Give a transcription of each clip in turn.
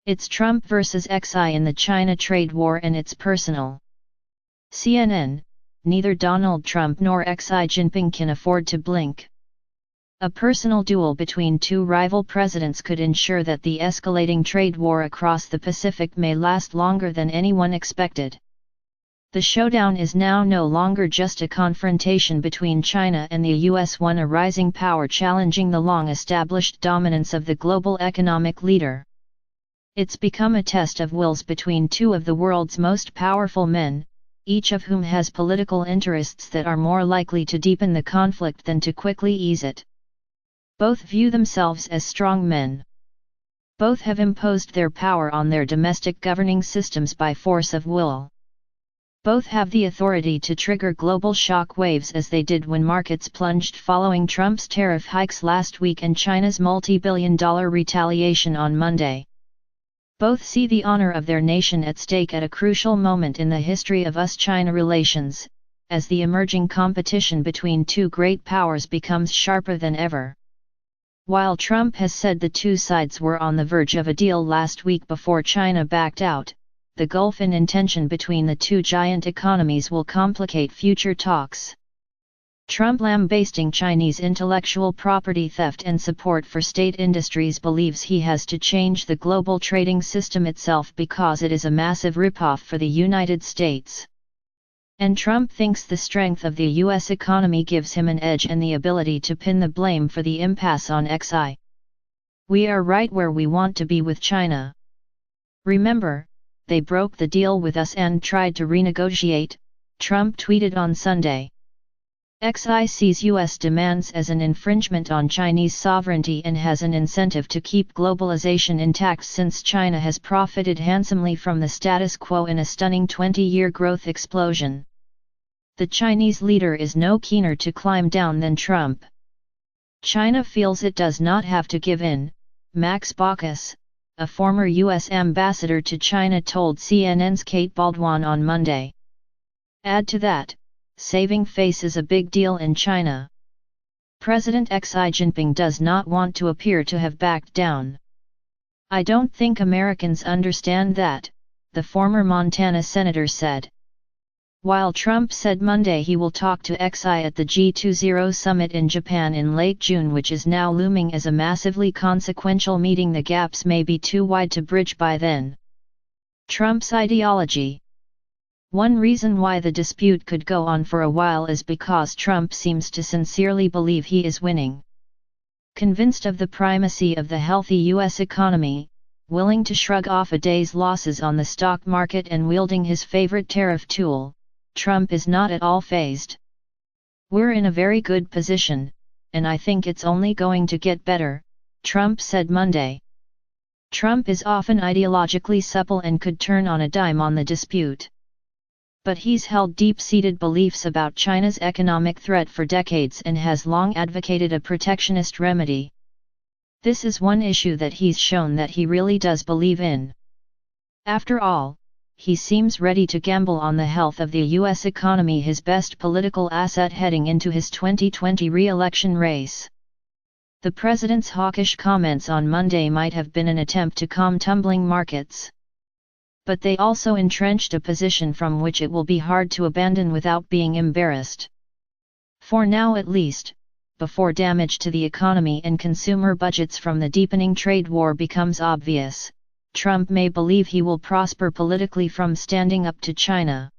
It's Trump versus Xi in the China trade war, and it's personal. CNN, neither Donald Trump nor Xi Jinping can afford to blink. A personal duel between two rival presidents could ensure that the escalating trade war across the Pacific may last longer than anyone expected. The showdown is now no longer just a confrontation between China and the US, one a rising power challenging the long-established dominance of the global economic leader. It's become a test of wills between two of the world's most powerful men, each of whom has political interests that are more likely to deepen the conflict than to quickly ease it. Both view themselves as strong men. Both have imposed their power on their domestic governing systems by force of will. Both have the authority to trigger global shock waves, as they did when markets plunged following Trump's tariff hikes last week and China's multi-billion-dollar retaliation on Monday. Both see the honor of their nation at stake at a crucial moment in the history of US-China relations, as the emerging competition between two great powers becomes sharper than ever. While Trump has said the two sides were on the verge of a deal last week before China backed out, the gulf in intention between the two giant economies will complicate future talks. Trump, lambasting Chinese intellectual property theft and support for state industries, believes he has to change the global trading system itself because it is a massive ripoff for the United States. And Trump thinks the strength of the US economy gives him an edge and the ability to pin the blame for the impasse on Xi. We are right where we want to be with China. Remember, they broke the deal with us and tried to renegotiate, Trump tweeted on Sunday. Xi sees US demands as an infringement on Chinese sovereignty and has an incentive to keep globalization intact, since China has profited handsomely from the status quo in a stunning 20-year growth explosion. The Chinese leader is no keener to climb down than Trump. China feels it does not have to give in, Max Baucus, a former US ambassador to China, told CNN's Kate Baldwin on Monday. Add to that, saving face is a big deal in China. President Xi Jinping does not want to appear to have backed down. I don't think Americans understand that, the former Montana senator said. While Trump said Monday he will talk to Xi at the G20 summit in Japan in late June, which is now looming as a massively consequential meeting, the gaps may be too wide to bridge by then. Trump's ideology. One reason why the dispute could go on for a while is because Trump seems to sincerely believe he is winning. Convinced of the primacy of the healthy US economy, willing to shrug off a day's losses on the stock market and wielding his favorite tariff tool, Trump is not at all fazed. We're in a very good position, and I think it's only going to get better, Trump said Monday. Trump is often ideologically supple and could turn on a dime on the dispute. But he's held deep-seated beliefs about China's economic threat for decades and has long advocated a protectionist remedy. This is one issue that he's shown that he really does believe in. After all, he seems ready to gamble on the health of the US economy, his best political asset heading into his 2020 re-election race. The president's hawkish comments on Monday might have been an attempt to calm tumbling markets. But they also entrenched a position from which it will be hard to abandon without being embarrassed. For now at least, before damage to the economy and consumer budgets from the deepening trade war becomes obvious, Trump may believe he will prosper politically from standing up to China.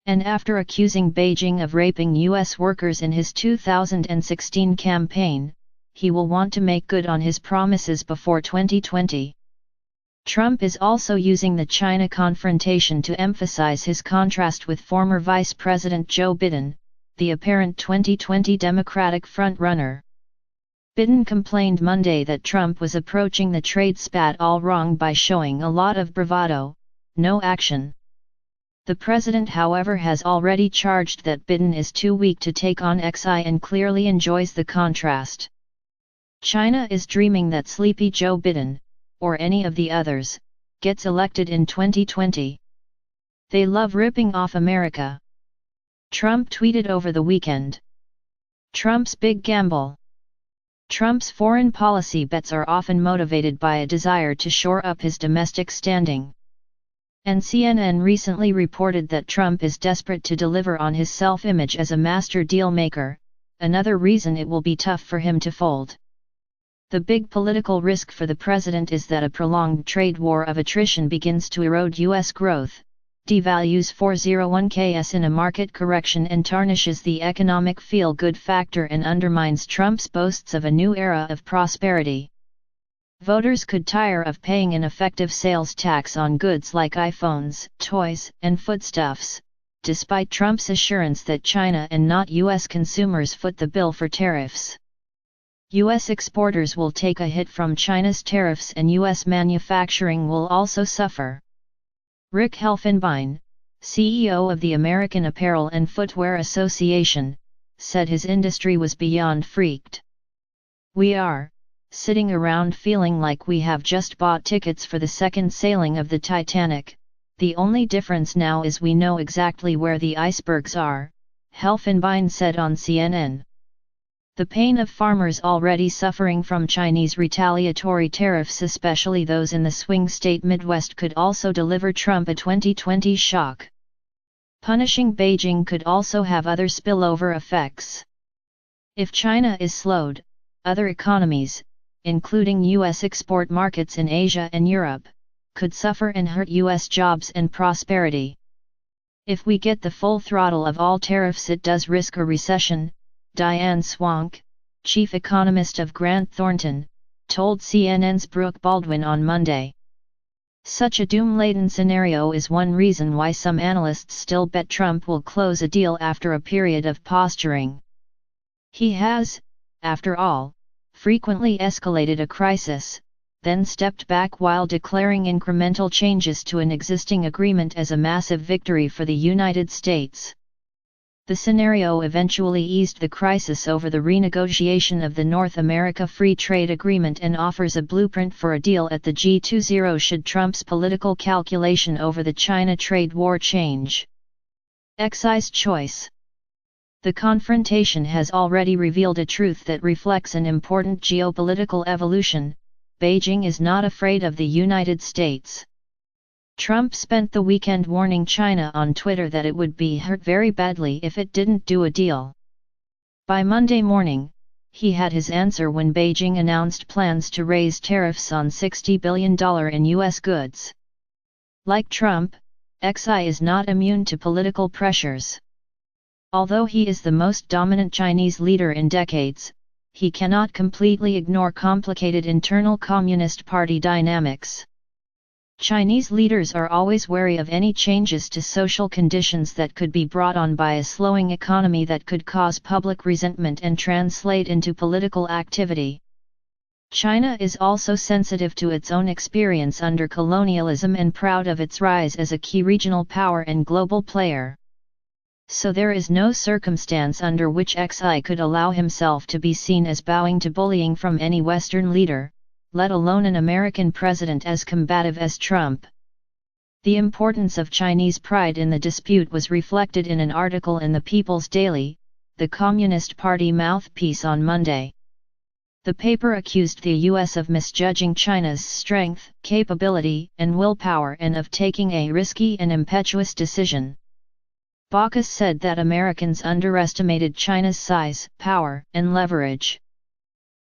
And after accusing Beijing of raping US workers in his 2016 campaign, he will want to make good on his promises before 2020. Trump is also using the China confrontation to emphasize his contrast with former Vice President Joe Biden, the apparent 2020 Democratic frontrunner. Biden complained Monday that Trump was approaching the trade spat all wrong by showing a lot of bravado, no action. The president, however, has already charged that Biden is too weak to take on Xi and clearly enjoys the contrast. China is dreaming that sleepy Joe Biden, or any of the others, gets elected in 2020. They love ripping off America. Trump tweeted over the weekend. Trump's big gamble. Trump's foreign policy bets are often motivated by a desire to shore up his domestic standing. And CNN recently reported that Trump is desperate to deliver on his self-image as a master deal maker, another reason it will be tough for him to fold. The big political risk for the president is that a prolonged trade war of attrition begins to erode U.S. growth, devalues 401ks in a market correction and tarnishes the economic feel-good factor and undermines Trump's boasts of a new era of prosperity. Voters could tire of paying an effective sales tax on goods like iPhones, toys, and foodstuffs, despite Trump's assurance that China and not U.S. consumers foot the bill for tariffs. U.S. exporters will take a hit from China's tariffs and U.S. manufacturing will also suffer. Rick Helfenbein, CEO of the American Apparel and Footwear Association, said his industry was beyond freaked. "We are sitting around feeling like we have just bought tickets for the second sailing of the Titanic. The only difference now is we know exactly where the icebergs are," Helfenbein said on CNN. The pain of farmers already suffering from Chinese retaliatory tariffs, especially those in the swing state Midwest, could also deliver Trump a 2020 shock. Punishing Beijing could also have other spillover effects. If China is slowed, other economies, including U.S. export markets in Asia and Europe, could suffer and hurt U.S. jobs and prosperity. If we get the full throttle of all tariffs, it does risk a recession, Diane Swank, chief economist of Grant Thornton, told CNN's Brooke Baldwin on Monday. Such a doom-laden scenario is one reason why some analysts still bet Trump will close a deal after a period of posturing. He has, after all, frequently escalated a crisis, then stepped back while declaring incremental changes to an existing agreement as a massive victory for the United States. The scenario eventually eased the crisis over the renegotiation of the North America Free Trade Agreement and offers a blueprint for a deal at the G20 should Trump's political calculation over the China trade war change. Xi's choice. The confrontation has already revealed a truth that reflects an important geopolitical evolution: Beijing is not afraid of the United States. Trump spent the weekend warning China on Twitter that it would be hurt very badly if it didn't do a deal. By Monday morning, he had his answer when Beijing announced plans to raise tariffs on $60 billion in U.S. goods. Like Trump, Xi is not immune to political pressures. Although he is the most dominant Chinese leader in decades, he cannot completely ignore complicated internal Communist Party dynamics. Chinese leaders are always wary of any changes to social conditions that could be brought on by a slowing economy that could cause public resentment and translate into political activity. China is also sensitive to its own experience under colonialism and proud of its rise as a key regional power and global player. So there is no circumstance under which Xi could allow himself to be seen as bowing to bullying from any Western leader, let alone an American president as combative as Trump. The importance of Chinese pride in the dispute was reflected in an article in the People's Daily, the Communist Party mouthpiece, on Monday. The paper accused the U.S. of misjudging China's strength, capability, and willpower and of taking a risky and impetuous decision. Baucus said that Americans underestimated China's size, power, and leverage.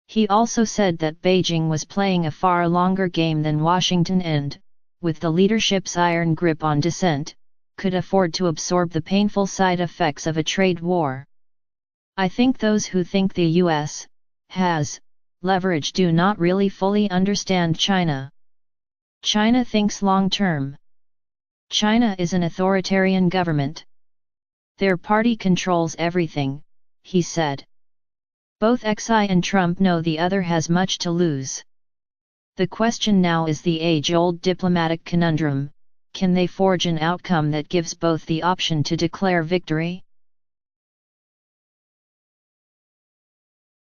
He also said that Beijing was playing a far longer game than Washington and, with the leadership's iron grip on dissent, could afford to absorb the painful side effects of a trade war. "I think those who think the U.S. has leverage do not really fully understand China. China thinks long-term. China is an authoritarian government. Their party controls everything," he said. Both Xi and Trump know the other has much to lose. The question now is the age-old diplomatic conundrum: can they forge an outcome that gives both the option to declare victory?